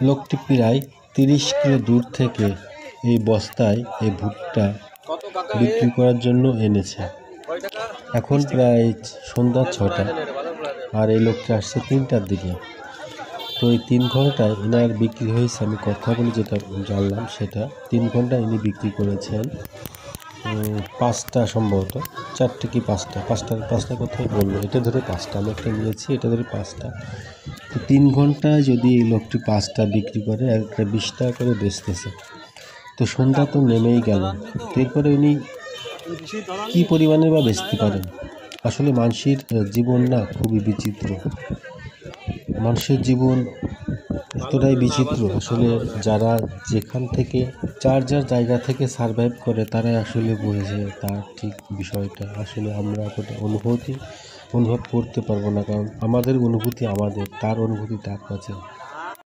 লোকটি প্রায় 30 কিলো দূর থেকে এই বস্তায় এই ভুট্টা বিক্রি করার জন্য এনেছে। এখন প্রায় সন্ধ্যা 6টা আর এই লোকটি আসছে 3টার দিকে। তো এই 3 ঘন্টায় এনার বিক্রি হয়েছে, আমি কথা বলে যেটা জানলাম সেটা 3 ঘন্টায় ইনি বিক্রি করেছেন 5টা, সম্ভবত 4টে কি 5টা কথাই বললো, এটা ধরে 5টা, আমি একটা নিয়েছি, এটা ধরে 5টা। তো 3 ঘন্টায় যদি এই লোকটি 5টা বিক্রি করে, একটা 20 টাকা করে বেচতেছে, তো সন্ধ্যা তো নেমেই গেল। এরপরে উনি কী পরিমাণে বা বেচতে পারেন? আসলে মানুষের জীবন না খুবই বিচিত্র। মানুষের জীবন এতটাই বিচিত্র, আসলে যারা যেখান থেকে যার জায়গা থেকে সারভাইভ করে তারাই আসলে বোঝে তার ঠিক বিষয়টা। আসলে আমরা এতটা অনুভব করতে পারবো না, কারণ আমাদের অনুভূতি আমাদের, তার অনুভূতি তার কাছে।